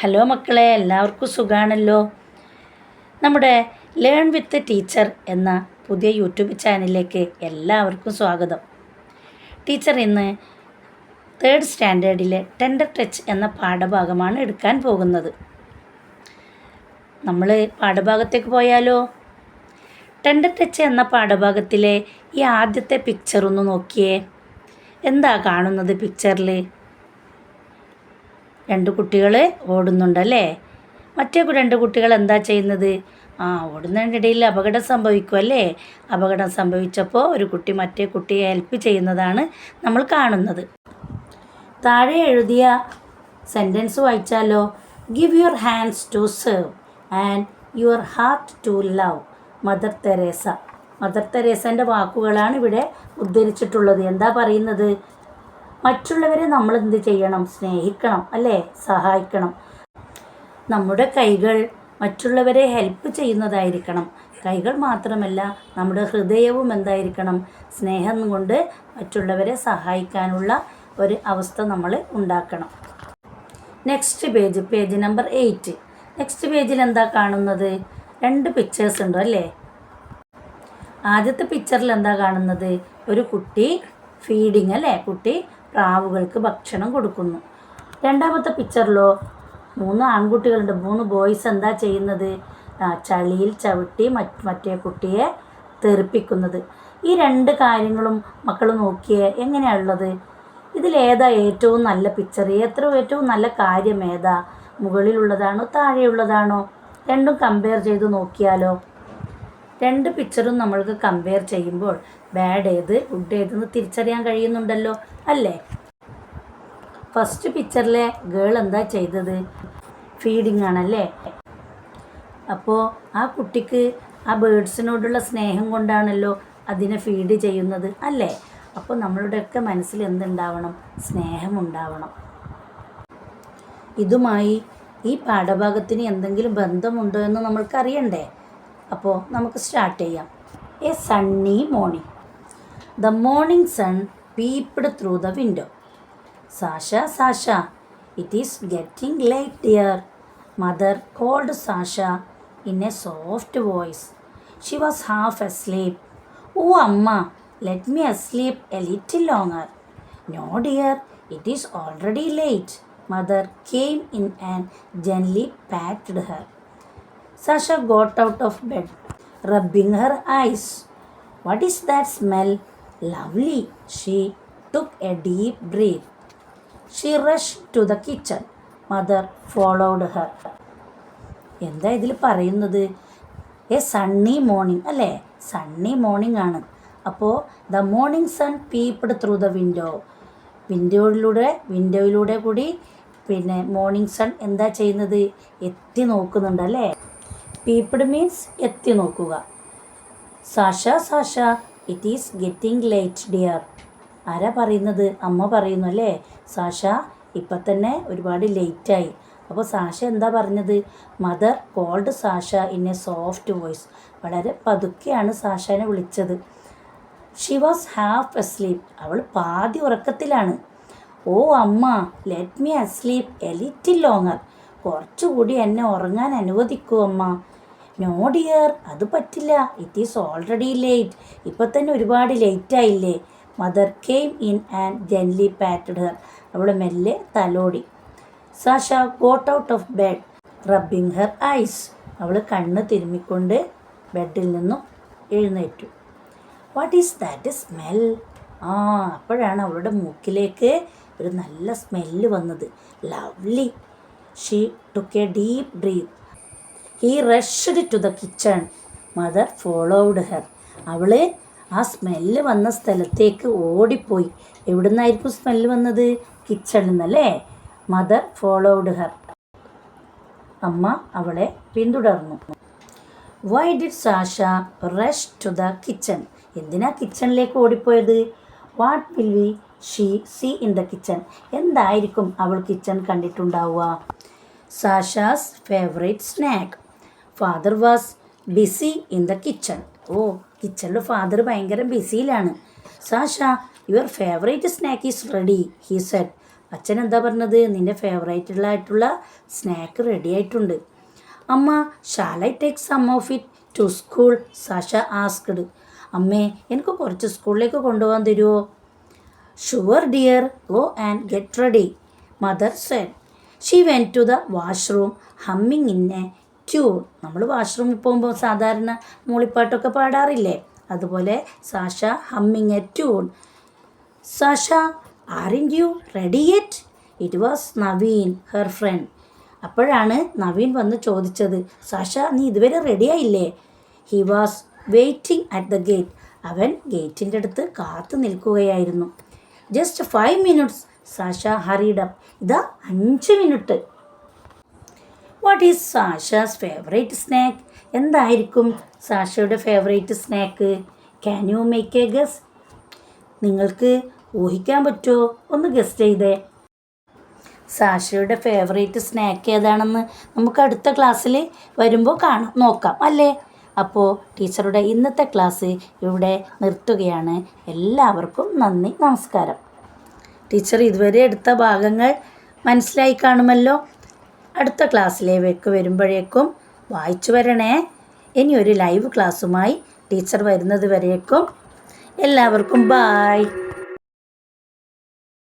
Hello മക്കളെ, എല്ലാവർക്കും സുഖമാണല്ലോ. നമ്മുടെ ലേൺ വിത്ത് ടീച്ചർ എന്ന പുതിയ യൂട്യൂബ് ചാനലിലേക്ക് എല്ലാവർക്കും സ്വാഗതം. ടീച്ചർ ഇന്ന് 3rd സ്റ്റാൻഡേർഡിലെ ടെൻഡർ ടച്ച് എന്ന പാഠഭാഗമാണ് എടുക്കാൻ പോകുന്നത്. നമ്മൾ പാഠഭാഗത്തേക്ക് പോയാലോ? ടെൻഡർ ടച്ച് എന്ന പാഠഭാഗത്തിലെ ഈ ആദ്യത്തെ പിക്ചർ ഒന്ന് നോക്കിയേ. എന്താ കാണുന്നത് പിക്ചറിൽ? 2 കുട്ടികൾ ഓടുന്നുണ്ടല്ലേ. മറ്റേ 2 കുട്ടികൾ എന്താ ചെയ്യുന്നത്? ഓടുന്നതിനിടയിൽ അപകടം സംഭവിക്കുമല്ലേ. അപകടം സംഭവിച്ചപ്പോൾ ഒരു കുട്ടി മറ്റേ കുട്ടിയെ ഹെൽപ്പ് ചെയ്യുന്നതാണ് നമ്മൾ കാണുന്നത്. താഴെ എഴുതിയ സെൻറ്റൻസ് വായിച്ചാലോ? Give your hands to serve and your heart to love. Mother Teresa. Mother തെരേസൻ്റെ വാക്കുകളാണ് ഇവിടെ ഉദ്ധരിച്ചിട്ടുള്ളത്. എന്താ പറയുന്നത്? മറ്റുള്ളവരെ നമ്മൾ എന്ത് ചെയ്യണം? സ്നേഹിക്കണം അല്ലേ, സഹായിക്കണം. നമ്മുടെ കൈകൾ മറ്റുള്ളവരെ ഹെൽപ്പ് ചെയ്യുന്നതായിരിക്കണം. കൈകൾ മാത്രമല്ല, നമ്മുടെ ഹൃദയവും എന്തായിരിക്കണം? സ്നേഹം കൊണ്ട് മറ്റുള്ളവരെ സഹായിക്കാനുള്ള ഒരു അവസ്ഥ നമ്മൾ ഉണ്ടാക്കണം. Next page number 8. നെക്സ്റ്റ് പേജിൽ എന്താ കാണുന്നത്? 2 പിക്ചേഴ്സ് ഉണ്ട് അല്ലേ. ആദ്യത്തെ പിക്ചറിൽ എന്താ കാണുന്നത്? ഒരു കുട്ടി ഫീഡിങ് അല്ലേ, കുട്ടി പ്രാവുകൾക്ക് ഭക്ഷണം കൊടുക്കുന്നു. രണ്ടാമത്തെ പിക്ചറിലോ 3 ആൺകുട്ടികളുണ്ട്, 3 ബോയ്സ് എന്താ ചെയ്യുന്നത്? ചളിയിൽ ചവിട്ടി മറ്റേ കുട്ടിയെ തെറിപ്പിക്കുന്നത്. ഈ 2 കാര്യങ്ങളും മക്കൾ നോക്കിയേ എങ്ങനെയാണുള്ളത്? ഇതിലേതാ ഏറ്റവും നല്ല പിക്ചർ? ഏറ്റവും നല്ല കാര്യം ഏതാ? മുകളിലുള്ളതാണോ താഴെയുള്ളതാണോ? രണ്ടും കമ്പയർ ചെയ്ത് നോക്കിയാലോ? 2 പിക്ചറും നമ്മൾക്ക് കമ്പയർ ചെയ്യുമ്പോൾ ബാഡ് ഏത് ഗുഡ് ഏതെന്ന് തിരിച്ചറിയാൻ കഴിയുന്നുണ്ടല്ലോ അല്ലേ. ഫസ്റ്റ് പിക്ചറിലെ ഗേൾ എന്താ ചെയ്തത്? ഫീഡിങ് ആണല്ലേ. അപ്പോൾ ആ കുട്ടിക്ക് ആ ബേഡ്സിനോടുള്ള സ്നേഹം കൊണ്ടാണല്ലോ അതിനെ ഫീഡ് ചെയ്യുന്നത് അല്ലേ. അപ്പോൾ നമ്മളുടെയൊക്കെ മനസ്സിൽ എന്തുണ്ടാവണം? സ്നേഹമുണ്ടാവണം. ഇതുമായി ഈ പാഠഭാഗത്തിന് എന്തെങ്കിലും ബന്ധമുണ്ടോ എന്ന് നമ്മൾക്കറിയണ്ടേ. അപ്പോൾ നമുക്ക് സ്റ്റാർട്ട് ചെയ്യാം. A Sunny morning. The morning sun peeped through the window. Sasha, it is getting late, dear. Mother called Sasha in a soft voice. She was half asleep. Oh, Amma, let me asleep a little longer. No, dear, it is already late. Mother came in and gently patted her. Sasha got out of bed, rubbing her eyes. What is that smell? Lovely. She took a deep breath. She rushed to the kitchen. Mother followed her. എന്താ ഇതിൽ പറയുന്നത്? A Sunny morning അല്ലേ. Sunny morning ആണ്. അപ്പോൾ the morning sun peeped through the window. വിൻഡോയിലൂടെ കൂടി morning sun എന്താ ചെയ്യുന്നത്? എത്തി നോക്കുന്നുണ്ടല്ലേ. പീപ്ഡ് മീൻസ് എത്തി നോക്കുക. Sasha it is getting late dear. ആരാ പറയുന്നത്? അമ്മ പറയുന്നു അല്ലേ. സാഷ ഇപ്പം തന്നെ ഒരുപാട് ലേറ്റായി. അപ്പോൾ സാഷ എന്താ പറഞ്ഞത്? Mother called Sasha in a soft voice. വളരെ പതുക്കെയാണ് സാഷനെ വിളിച്ചത്. She was half asleep. അവൾ പാതി ഉറക്കത്തിലാണ്. ഓ അമ്മ, let me asleep a little longer. കുറച്ചുകൂടി എന്നെ ഉറങ്ങാൻ അനുവദിക്കൂ അമ്മ. നോ ഡിയർ, അത് പറ്റില്ല. It is already late. ഇപ്പം തന്നെ ഒരുപാട് ലേറ്റായില്ലേ. Mother came in and gently patted her. അവൾ മെല്ലെ തലോടി. Sasha got out of bed rubbing her eyes. അവൾ കണ്ണ് തിരുമ്മിക്കൊണ്ട് ബെഡിൽ നിന്നും എഴുന്നേറ്റു. What is that smell? അപ്പോഴാണ് അവളുടെ മൂക്കിലേക്ക് ഒരു നല്ല സ്മെല്ല് വന്നത്. Lovely. She took a deep breath. He rushed to the kitchen. Mother followed her. അവൾ ആ സ്മെല്ല് വന്ന സ്ഥലത്തേക്ക് ഓടിപ്പോയി. എവിടെ നിന്നായിരിക്കും സ്മെല്ല് വന്നത്? കിച്ചണിൽ നിന്നല്ലേ. Mother followed her. അമ്മ അവളെ പിന്തുടർന്നു. Why did Sasha rush to the kitchen? എന്തിനാ കിച്ചണിലേക്ക് ഓടിപ്പോയത്? What will she see in the kitchen? എന്തായിരിക്കും അവൾ കിച്ചൺ കണ്ടിട്ടുണ്ടാവുക? Sasha's favourite snack. Father was busy in the kitchen. കിച്ചണിൽ ഫാദർ ഭയങ്കര ബിസിയിലാണ്. Sasha, your favourite snack is ready, he said. അച്ഛൻ എന്താ പറഞ്ഞത്? നിൻ്റെ ഫേവറേറ്റുള്ളായിട്ടുള്ള സ്നാക്ക് റെഡി ആയിട്ടുണ്ട്. അമ്മ, shall I take some of it to school? Sasha asked. അമ്മേ, എനിക്ക് കുറച്ച് സ്കൂളിലേക്ക് കൊണ്ടുപോകാൻ തരുമോ? Sure dear, go and get ready, mother said. She went to the washroom humming in a tune. നമ്മൾ വാഷ്റൂമിൽ പോകുമ്പോൾ സാധാരണ മൂളിപ്പാട്ടൊക്കെ പാടാറില്ലേ? അതുപോലെ Sasha humming a tune. Sasha, aren't you ready yet? It was Naveen, her friend. അപ്പോഴാണ് നവീൻ വന്ന് ചോദിച്ചത്, സാഷ, നീ ഇതുവരെ റെഡിയായില്ലേ? He was waiting at the gate. അവൻ ഗേറ്റിൻ്റെ അടുത്ത് കാത്തു നിൽക്കുകയായിരുന്നു. Just 5 minutes, Sasha hurried up. ഇതാ 5 minute. What is Sasha's favourite snack? എന്തായിരിക്കും സാഷയുടെ favourite snack? Can you make a guess? നിങ്ങൾക്ക് ഊഹിക്കാൻ പറ്റുമോ? ഒന്ന് ഗസ് ചെയ്തേ. സാഷയുടെ ഫേവറേറ്റ് സ്നാക്ക് ഏതാണെന്ന് നമുക്ക് അടുത്ത ക്ലാസ്സിൽ വരുമ്പോൾ നോക്കാം അല്ലേ? അപ്പോൾ ടീച്ചറുടെ ഇന്നത്തെ ക്ലാസ് ഇവിടെ നിർത്തുകയാണ്. എല്ലാവർക്കും നന്ദി, നമസ്കാരം. ടീച്ചർ ഇതുവരെ എടുത്ത ഭാഗങ്ങൾ മനസ്സിലായി കാണുമല്ലോ. അടുത്ത ക്ലാസ്സിലേക്ക് വരുമ്പോഴേക്കും വായിച്ചു വരണേ. ഇനി ഒരു ലൈവ് ക്ലാസ്സുമായി ടീച്ചർ വരുന്നത് വരേക്കും എല്ലാവർക്കും ബായ്.